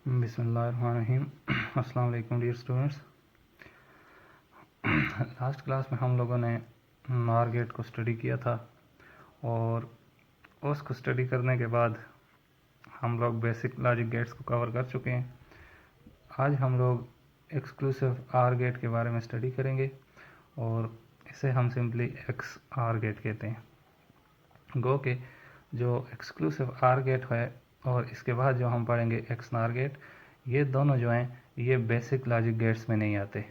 बिस्मिल्लाहिर्रहमानिर्रहीम। अस्सलाम वालेकुम डियर स्टूडेंट्स। लास्ट क्लास में हम लोगों ने नार गेट को स्टडी किया था और उसको स्टडी करने के बाद हम लोग बेसिक लॉजिक गेट्स को कवर कर चुके हैं। आज हम लोग एक्सक्लूसिव आर गेट के बारे में स्टडी करेंगे और इसे हम सिंपली एक्स आर गेट कहते हैं। गो के जो एक्सक्लूसिव आर गेट है और इसके बाद जो हम पढ़ेंगे एक्स नार गेट, ये दोनों जो हैं ये बेसिक लॉजिक गेट्स में नहीं आते।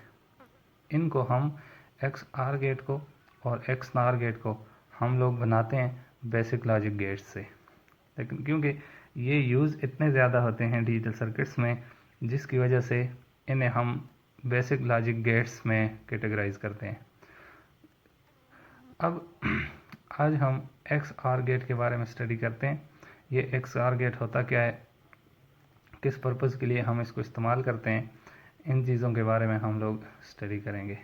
इनको हम एक्स आर गेट को और एक्स नार गेट को हम लोग बनाते हैं बेसिक लॉजिक गेट्स से, लेकिन क्योंकि ये यूज़ इतने ज़्यादा होते हैं डिजिटल सर्किट्स में, जिसकी वजह से इन्हें हम बेसिक लॉजिक गेट्स में कैटेगराइज करते हैं। अब आज हम एक्स आर गेट के बारे में स्टडी करते हैं। ये एक्स आर गेट होता क्या है, किस पर्पज़ के लिए हम इसको इस्तेमाल करते हैं, इन चीज़ों के बारे में हम लोग स्टडी करेंगे।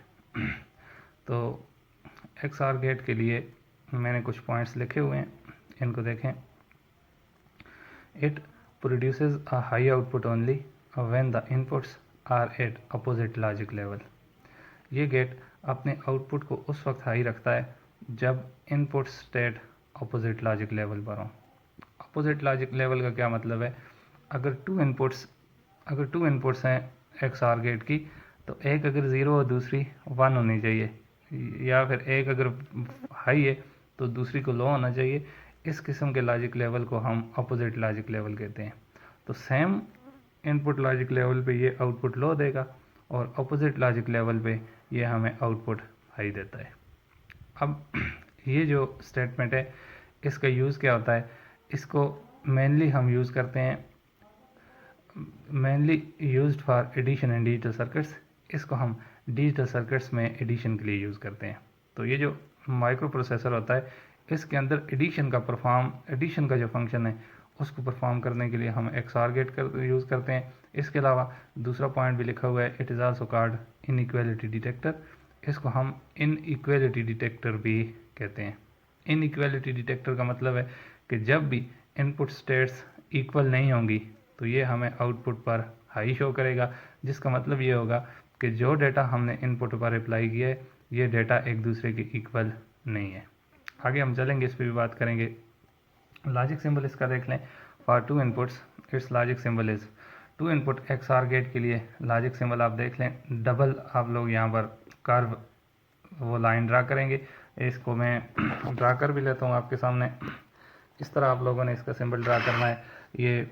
तो एक्स आर गेट के लिए मैंने कुछ पॉइंट्स लिखे हुए हैं, इनको देखें। It produces a high output only when the inputs are at opposite logic level. ये गेट अपने आउटपुट को उस वक्त हाई रखता है जब input state opposite logic level पर हो। अपोजिट लॉजिक लेवल का क्या मतलब है, अगर टू इनपुट्स हैं एक्स आर गेट की, तो एक अगर ज़ीरो और दूसरी 1 होनी चाहिए, या फिर एक अगर हाई है तो दूसरी को लो होना चाहिए। इस किस्म के लॉजिक लेवल को हम अपोजिट लॉजिक लेवल कहते हैं। तो सेम इनपुट लॉजिक लेवल पे ये आउटपुट लो देगा और अपोजिट लॉजिक लेवल पे ये हमें आउटपुट हाई देता है। अब ये जो स्टेटमेंट है, इसका यूज़ क्या होता है, इसको मेनली हम यूज़ करते हैं, mainly used for addition in digital circuits. इसको हम डिजिटल सर्किट्स में एडिशन के लिए यूज़ करते हैं। तो ये जो माइक्रो प्रोसेसर होता है, इसके अंदर एडिशन का जो फंक्शन है उसको परफॉर्म करने के लिए हम एक्स आर गेट यूज़ करते हैं। इसके अलावा दूसरा पॉइंट भी लिखा हुआ है, it is also called inequality detector. इसको हम इनइक्वालिटी डिटेक्टर भी कहते हैं। इनइक्वालिटी डिटेक्टर का मतलब है कि जब भी इनपुट स्टेट्स इक्वल नहीं होंगी तो ये हमें आउटपुट पर हाई शो करेगा, जिसका मतलब ये होगा कि जो डेटा हमने इनपुट पर अप्लाई किया है ये डेटा एक दूसरे के इक्वल नहीं है। आगे हम चलेंगे, इस पर भी बात करेंगे। लॉजिक सिंबल इसका देख लें। For two inputs its logic symbol is, two input X OR gate के लिए लॉजिक सिंबल आप देख लें, डबल आप लोग यहाँ पर कर्व वो लाइन ड्रा करेंगे। इसको मैं ड्रा कर भी लेता हूँ आपके सामने। इस तरह आप लोगों ने इसका सिंबल ड्रा करना है। ये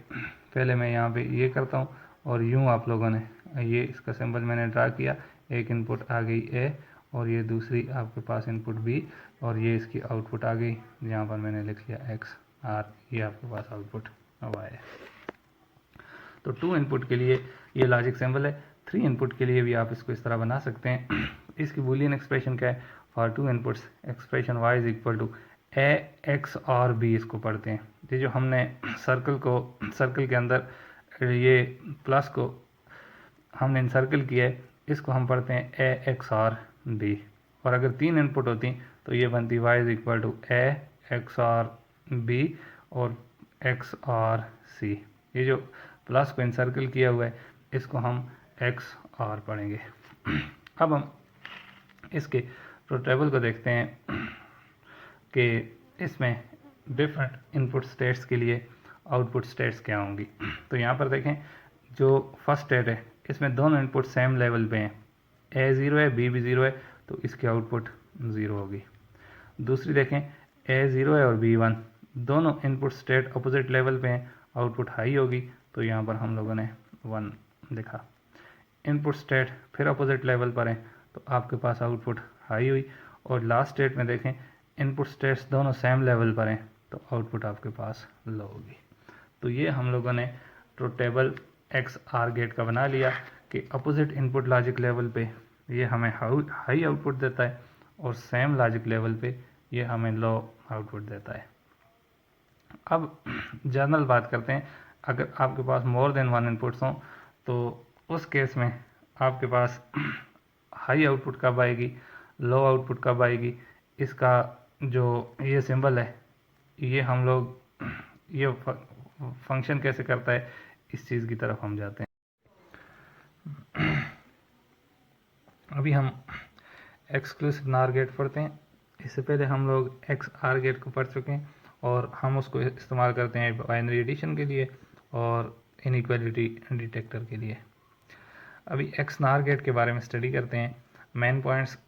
पहले मैं यहाँ पे ये करता हूँ और यूँ आप लोगों ने ये इसका सिंबल मैंने ड्रा किया। एक इनपुट आ गई ए और ये दूसरी आपके पास इनपुट बी और ये इसकी आउटपुट आ गई, यहाँ पर मैंने लिख लिया एक्स आर, ये आपके पास आउटपुट वाई है। तो टू इनपुट के लिए ये लॉजिक सिंबल है। थ्री इनपुट के लिए भी आप इसको इस तरह बना सकते हैं। इसकी बूलियन एक्सप्रेशन क्या है, for two inputs expression Y is equal to A X OR B, इसको पढ़ते हैं। ये जो हमने सर्कल के अंदर ये प्लस को हमने इंसर्कल किया है, इसको हम पढ़ते हैं ए एक्स और बी। और अगर तीन इनपुट होती तो ये बनती Y is equal to A X OR B और एक्स और सी। ये जो प्लस को इंसर्कल किया हुआ है इसको हम एक्स और पढ़ेंगे। अब हम इसके टेबल को देखते हैं कि इसमें डिफरेंट इनपुट स्टेट्स के लिए आउटपुट स्टेट्स क्या होंगी। तो यहाँ पर देखें, जो फर्स्ट स्टेट है इसमें दोनों इनपुट सेम लेवल पे हैं, ए ज़ीरो है बी भी ज़ीरो है, तो इसकी आउटपुट ज़ीरो होगी। दूसरी देखें, ए ज़ीरो है और बी वन, दोनों इनपुट स्टेट अपोजिट लेवल पे हैं, आउटपुट हाई होगी, तो यहाँ पर हम लोगों ने 1 लिखा। इनपुट स्टेट फिर अपोजिट लेवल पर हैं तो आपके पास आउटपुट हाई हुई। और लास्ट स्टेट में देखें, इनपुट स्टेट्स दोनों सेम लेवल पर हैं तो आउटपुट आपके पास लो होगी। तो ये हम लोगों ने टेबल एक्स आर गेट का बना लिया कि अपोजिट इनपुट लॉजिक लेवल पे ये हमें हाई आउटपुट देता है और सेम लॉजिक लेवल पे ये हमें लो आउटपुट देता है। अब जनरल बात करते हैं, अगर आपके पास मोर देन वन इनपुट्स हों तो उस केस में आपके पास हाई आउटपुट कब आएगी, लो आउटपुट कब आएगी, इसका जो ये सिंबल है ये हम लोग ये फंक्शन कैसे करता है, इस चीज़ की तरफ हम जाते हैं। अभी हम एक्सक्लूसिव नार गेट पढ़ते हैं। इससे पहले हम लोग एक्स आर गेट को पढ़ चुके हैं और हम उसको इस्तेमाल करते हैं बाइनरी एडिशन के लिए और इनइक्वालिटी डिटेक्टर के लिए। अभी एक्स नार गेट के बारे में स्टडी करते हैं। मेन पॉइंट्स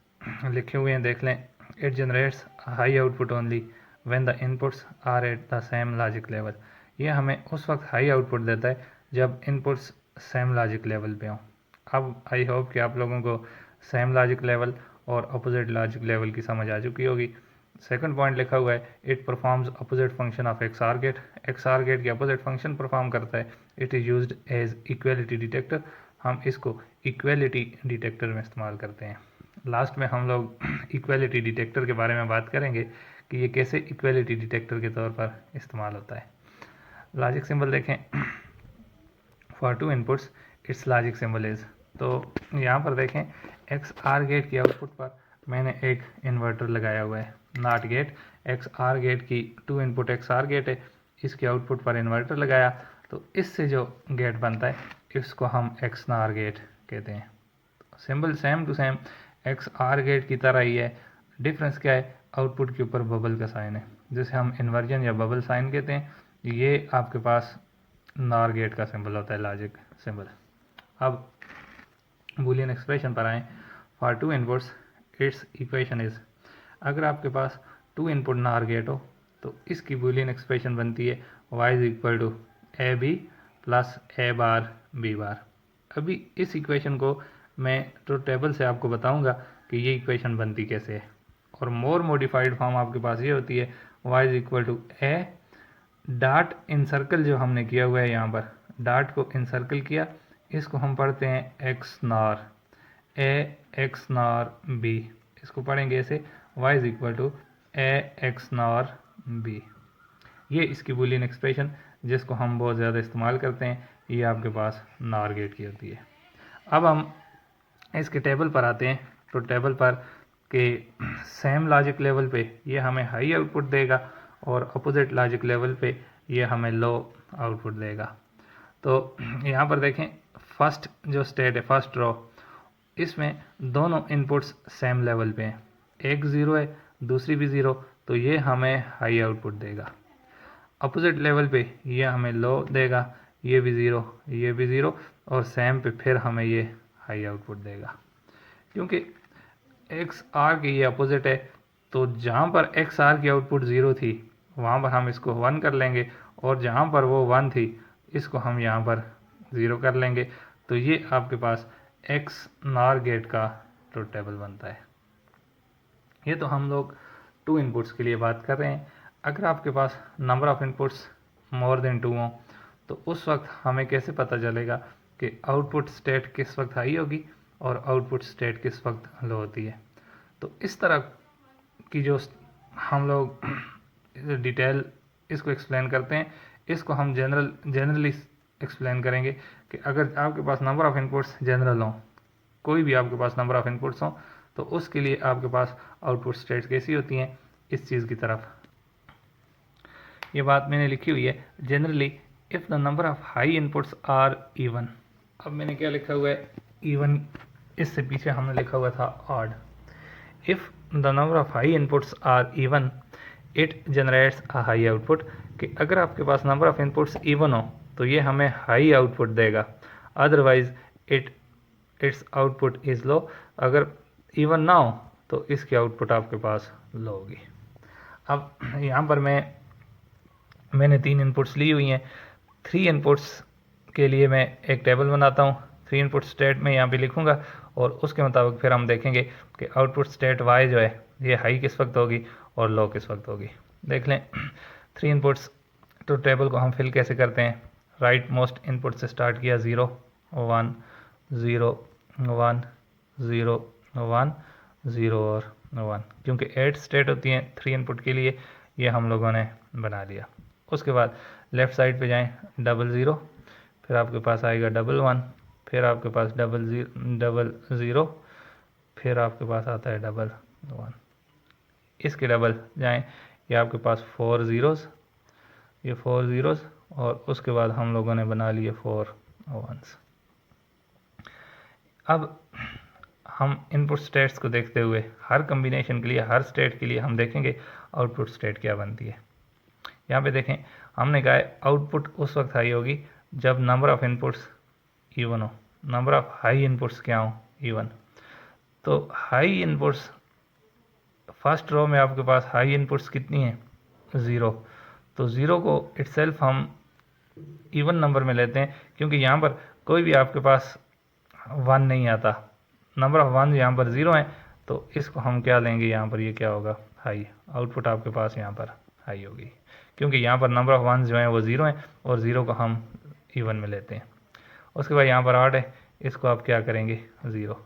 लिखे हुए हैं, देख लें। It generates high output only when the inputs are at the same logic level. ये हमें उस वक्त हाई आउटपुट देता है जब इनपुट्स सेम लॉजिक लेवल पे हों। अब आई होप कि आप लोगों को सेम लॉजिक लेवल और अपोजिट लॉजिक लेवल की समझ आ चुकी होगी। सेकंड पॉइंट लिखा हुआ है, it performs opposite function of X OR gate. X OR gate की अपोजिट फंक्शन परफॉर्म करता है। It is used as equality detector. हम इसको इक्वेलिटी डिटेक्टर में इस्तेमाल करते हैं। लास्ट में हम लोग इक्वेलिटी डिटेक्टर के बारे में बात करेंगे कि ये कैसे इक्वेलिटी डिटेक्टर के तौर पर इस्तेमाल होता है। लॉजिक सिंबल देखें, for two inputs its logic symbol is. तो यहाँ पर देखें, एक्स आर गेट की आउटपुट पर मैंने एक इन्वर्टर लगाया हुआ है। NOT gate, X OR gate की two input X OR gate है, इसके आउटपुट पर इन्वर्टर लगाया, तो इससे जो गेट बनता है इसको हम एक्स नार गेट कहते हैं। Symbol same to same X OR gate की तरह ही है। डिफरेंस क्या है, आउटपुट के ऊपर बबल का साइन है, जिसे हम इन्वर्जन या बबल साइन कहते हैं। ये आपके पास नार गेट का सिंबल होता है, लॉजिक सिंबल। अब बूलियन एक्सप्रेशन पर आए, for two inputs its equation is. अगर आपके पास टू इनपुट नार गेट हो तो इसकी बूलियन एक्सप्रेशन बनती है y is equal to A B plus A bar B bar. अभी इस इक्वेशन को मैं तो टेबल से आपको बताऊंगा कि ये इक्वेशन बनती कैसे है। और मोर मॉडिफाइड फॉर्म आपके पास ये होती है y is equal to A dot in circle, जो हमने किया हुआ है यहाँ पर डॉट को इन सर्कल किया, इसको हम पढ़ते हैं एक्स नार ए एक्स नार बी। इसको पढ़ेंगे ऐसे y is equal to A X NOR B. ये इसकी बूलियन एक्सप्रेशन जिसको हम बहुत ज़्यादा इस्तेमाल करते हैं, ये आपके पास नार गेट की होती है। अब हम इसके टेबल पर आते हैं। तो टेबल पर के सेम लॉजिक लेवल पे ये हमें हाई आउटपुट देगा और अपोजिट लॉजिक लेवल पे ये हमें लो आउटपुट देगा। तो यहाँ पर देखें, फर्स्ट जो स्टेट है, फर्स्ट रो, इसमें दोनों इनपुट्स सेम लेवल पे हैं। एक ज़ीरो है, दूसरी भी ज़ीरो, तो ये हमें हाई आउटपुट देगा। अपोजिट लेवल पे ये हमें लो देगा, ये भी ज़ीरो, ये भी ज़ीरो, और सेम पे फिर हमें ये हाई आउटपुट देगा। क्योंकि एक्स आर की ये अपोजिट है, तो जहाँ पर एक्स आर की आउटपुट ज़ीरो थी वहाँ पर हम इसको 1 कर लेंगे, और जहाँ पर वो 1 थी इसको हम यहाँ पर 0 कर लेंगे। तो ये आपके पास एक्स नार गेट का ट्रुथ टेबल बनता है। ये तो हम लोग टू इनपुट्स के लिए बात कर रहे हैं। अगर आपके पास number of inputs more than 2 हों तो उस वक्त हमें कैसे पता चलेगा कि आउटपुट स्टेट किस वक्त हाई होगी और आउटपुट स्टेट किस वक्त लो होती है। तो इस तरह की जो हम लोग डिटेल इसको एक्सप्लेन करते हैं, इसको हम जनरली एक्सप्लेन करेंगे कि अगर आपके पास नंबर ऑफ इनपुट्स जनरल हों, कोई भी आपके पास नंबर ऑफ इनपुट्स हों, तो उसके लिए आपके पास आउटपुट स्टेट्स कैसी होती हैं, इस चीज़ की तरफ ये बात मैंने लिखी हुई है। Generally if the number of high inputs are even. अब मैंने क्या लिखा हुआ है, इवन, इससे पीछे हमने लिखा हुआ था odd. If the number of high inputs are even it generates a high output. कि अगर आपके पास नंबर ऑफ इनपुट्स इवन हो तो ये हमें हाई आउटपुट देगा, otherwise its output is low. अगर इवन ना हो तो इसकी आउटपुट आपके पास लो होगी। अब यहाँ पर मैंने 3 इनपुट्स ली हुई हैं। 3 इनपुट्स के लिए मैं एक टेबल बनाता हूँ। 3 इनपुट स्टेट में यहाँ पे लिखूँगा और उसके मुताबिक फिर हम देखेंगे कि आउटपुट स्टेट वाई जो है ये हाई किस वक्त होगी और लो किस वक्त होगी। देख लें 3 इनपुट्स, तो टेबल को हम फिल कैसे करते हैं। राइट मोस्ट इनपुट से स्टार्ट किया 0 1 0 1 0 1 0 और 1, क्योंकि 8 स्टेट होती हैं 3 इनपुट के लिए, ये हम लोगों ने बना लिया। उसके बाद लेफ़्ट साइड पे जाएं, 00, फिर आपके पास आएगा 11, फिर आपके पास 00, फिर आपके पास आता है 11। इसके डबल जाएं, ये आपके पास 4 ज़ीरोज़, ये 4 ज़ीरोज़, और उसके बाद हम लोगों ने बना लिए 4 1s। अब हम इनपुट स्टेट्स को देखते हुए हर कम्बिनेशन के लिए, हर स्टेट के लिए हम देखेंगे आउटपुट स्टेट क्या बनती है। यहाँ पे देखें, हमने कहा है आउटपुट उस वक्त हाई होगी जब नंबर ऑफ इनपुट्स इवन हो, नंबर ऑफ हाई इनपुट्स क्या हो, इवन। तो हाई इनपुट्स, फर्स्ट रो में आपके पास हाई इनपुट्स कितनी है, 0। तो 0 को इटसेल्फ हम इवन नंबर में लेते हैं, क्योंकि यहाँ पर कोई भी आपके पास 1 नहीं आता, नंबर ऑफ 1 यहाँ पर 0 है, तो इसको हम क्या लेंगे, यहाँ पर ये क्या होगा, हाई। आउटपुट आपके पास यहाँ पर हाई होगी, क्योंकि यहाँ पर नंबर ऑफ 1 जो है वो 0 है और 0 को हम इवन में लेते हैं। उसके बाद यहाँ पर 8 है, इसको आप क्या करेंगे, 0।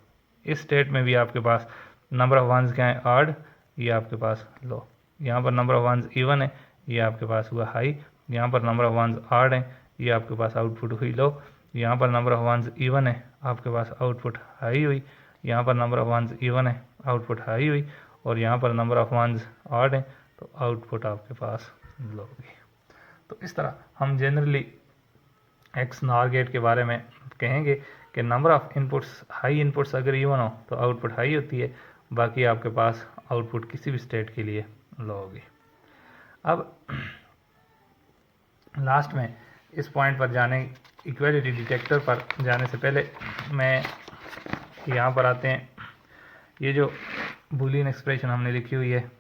इस स्टेट में भी आपके पास नंबर ऑफ 1 क्या है, 8, ये आपके पास लो। यहाँ पर नंबर ऑफ 1 इवन है, ये आपके पास हुआ हाई। यहाँ पर नंबर ऑफ 1 8 है, ये आपके पास आउटपुट हुई लो। यहाँ पर नंबर ऑफ 1 इवन है, आपके पास आउटपुट हाई हुई। यहाँ पर नंबर ऑफ 1 इवन है, आउटपुट हाई हुई। और यहाँ पर नंबर ऑफ 1 8 है, तो आउटपुट आपके पास लो होगी। तो इस तरह हम जनरली एक्स नॉर गेट के बारे में कहेंगे कि number of inputs, high inputs अगर इवन हो तो आउटपुट हाई होती है, बाकी आपके पास आउटपुट किसी भी स्टेट के लिए लो होगी। अब लास्ट में इस पॉइंट पर जाने, इक्वालिटी डिटेक्टर पर जाने से पहले मैं यहाँ पर आते हैं, ये जो बूलियन एक्सप्रेशन हमने लिखी हुई है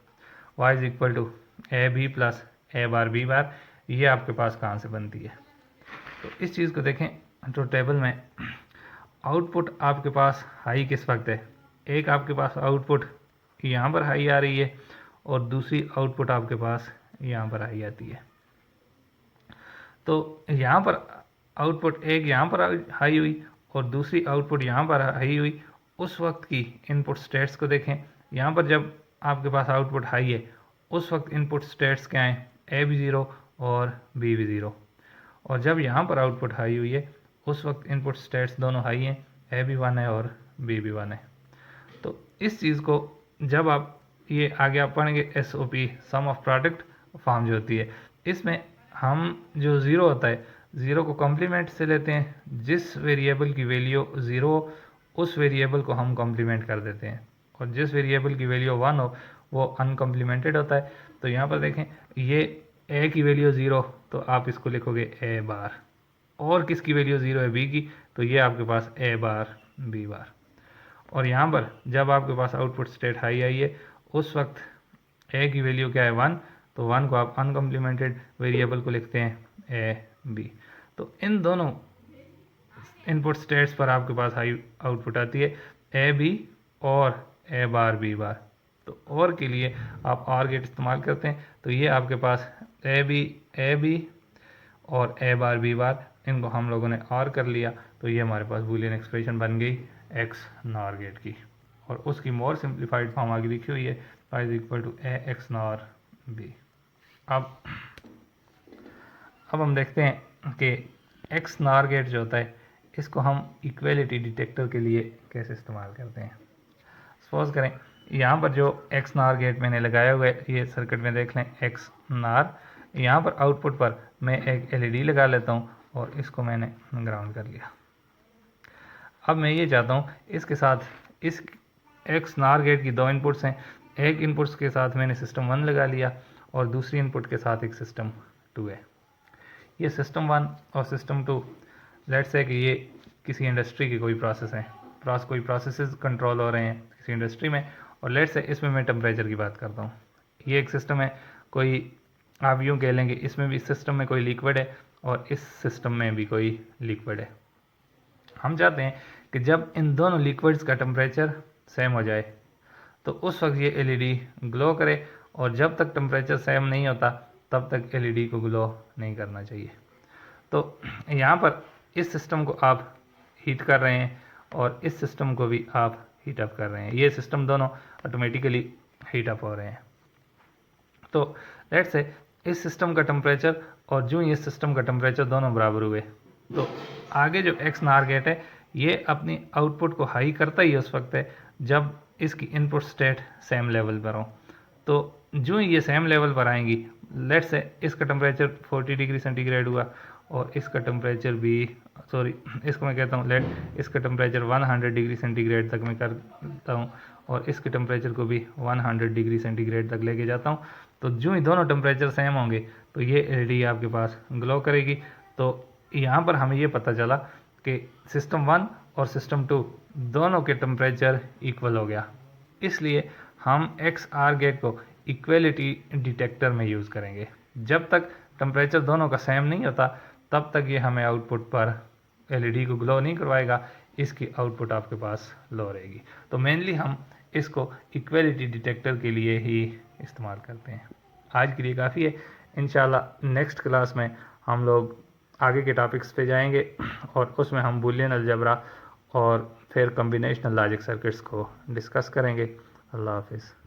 y is equal to A B plus A bar B bar, ये आपके पास कहाँ से बनती है। तो इस चीज़ को देखें, तो टेबल में आउटपुट आपके पास हाई किस वक्त है, एक आपके पास आउटपुट यहाँ पर हाई आ रही है और दूसरी आउटपुट आपके पास यहाँ पर हाई आती है। तो यहाँ पर आउटपुट एक यहाँ पर हाई हुई और दूसरी आउटपुट यहाँ पर हाई हुई, उस वक्त की इनपुट स्टेट्स को देखें। यहाँ पर जब आपके पास आउटपुट हाई है उस वक्त इनपुट स्टेट्स क्या हैं, ए भी 0 और बी भी 0। और जब यहाँ पर आउटपुट हाई हुई है उस वक्त इनपुट स्टेट्स दोनों हाई हैं, ए भी 1 है और बी भी 1 है। तो इस चीज़ को जब आप ये आगे आप पढ़ेंगे SOP, sum of product form जो होती है, इसमें हम जो 0 होता है, 0 को कॉम्प्लीमेंट से लेते हैं, जिस वेरिएबल की वैल्यू 0 उस वेरिएबल को हम कॉम्प्लीमेंट कर देते हैं, और जिस वेरिएबल की वैल्यू 1 हो वो अनकॉम्प्लीमेंटेड होता है। तो यहाँ पर देखें, ये ए की वैल्यू 0 तो आप इसको लिखोगे ए बार, और किसकी वैल्यू 0 है, बी की, तो ये आपके पास ए बार बी बार। और यहाँ पर जब आपके पास आउटपुट स्टेट हाई आई है उस वक्त ए की वैल्यू क्या है, 1, तो 1 को आप अनकम्प्लीमेंटेड वेरिएबल को लिखते हैं ए बी। तो इन दोनों इनपुट स्टेट्स पर आपके पास हाई आउटपुट आती है, ए बी और ए बार बी बार। तो और के लिए आप और गेट इस्तेमाल करते हैं, तो ये आपके पास ए बी और ए बार बी बार, इनको हम लोगों ने और कर लिया, तो ये हमारे पास बूलियन एक्सप्रेशन बन गई एक्स नॉर गेट की। और उसकी मोर सिंप्लीफाइड फॉर्म आगे लिखी हुई है, y is equal to A X NOR B. अब हम देखते हैं कि एक्स नॉर गेट जो होता है इसको हम इक्वलिटी डिटेक्टर के लिए कैसे इस्तेमाल करते हैं। सपोज करें यहाँ पर जो एक्स नॉर गेट मैंने लगाया हुआ है, ये सर्किट में देख लें एक्स नॉर, यहाँ पर आउटपुट पर मैं एक LED लगा लेता हूँ और इसको मैंने ग्राउंड कर लिया। अब मैं ये चाहता हूँ इसके साथ, इस एक्स नॉर गेट की 2 इनपुट्स हैं, एक इनपुट्स के साथ मैंने सिस्टम 1 लगा लिया और दूसरी इनपुट के साथ एक सिस्टम 2 है। ये सिस्टम 1 और सिस्टम 2, लेट्स से कि ये किसी इंडस्ट्री की कोई प्रोसेस है, कोई प्रोसेसेस कंट्रोल हो रहे हैं किसी इंडस्ट्री में, और लेट्स से इसमें मैं टेम्परेचर की बात करता हूँ। ये एक सिस्टम है, कोई आप यूँ कह लेंगे इसमें भी सिस्टम में कोई लिक्विड है और इस सिस्टम में भी कोई लिक्विड है। हम चाहते हैं कि जब इन दोनों लिक्विड्स का टेम्परेचर सेम हो जाए तो उस वक्त ये LED ग्लो करे, और जब तक टेम्परेचर सेम नहीं होता तब तक LED को ग्लो नहीं करना चाहिए। तो यहाँ पर इस सिस्टम को आप हीट कर रहे हैं और इस सिस्टम को भी आप हीट अप कर रहे हैं, ये सिस्टम दोनों ऑटोमेटिकली हीट अप हो रहे हैं। तो लेट्स से इस सिस्टम का टेम्परेचर और जो इस सिस्टम का टेम्परेचर दोनों बराबर हुए, तो आगे जो एक्स नॉर गेट है ये अपनी आउटपुट को हाई करता ही उस वक्त है जब इसकी इनपुट स्टेट सेम लेवल पर हो। तो जो ये सेम लेवल पर आएंगी, लेट से इसका टेम्परेचर 40 डिग्री सेंटीग्रेड हुआ और इसका टेम्परेचर भी इसको मैं कहता हूँ लेट इसका टेम्परेचर 100 डिग्री सेंटीग्रेड तक मैं करता हूँ और इसके टेम्परेचर को भी 100 डिग्री सेंटीग्रेड तक लेके जाता हूँ। तो जो ही दोनों टेम्परेचर सेम होंगे तो ये एलईडी आपके पास ग्लो करेगी। तो यहाँ पर हमें ये पता चला कि सिस्टम 1 और सिस्टम 2 दोनों के टेम्परेचर इक्वल हो गया, इसलिए हम XR गेट को इक्वलिटी डिटेक्टर में यूज़ करेंगे। जब तक टेम्परेचर दोनों का सेम नहीं होता तब तक ये हमें आउटपुट पर एलईडी को ग्लो नहीं करवाएगा, इसकी आउटपुट आपके पास लो रहेगी। तो मेनली हम इसको इक्वलिटी डिटेक्टर के लिए ही इस्तेमाल करते हैं। आज के लिए काफ़ी है। इंशाल्लाह नेक्स्ट क्लास में हम लोग आगे के टॉपिक्स पे जाएंगे और उसमें हम बूलियन अलजेब्रा और फिर कॉम्बिनेशनल लॉजिक सर्किट्स को डिस्कस करेंगे। अल्लाह हाफिज़।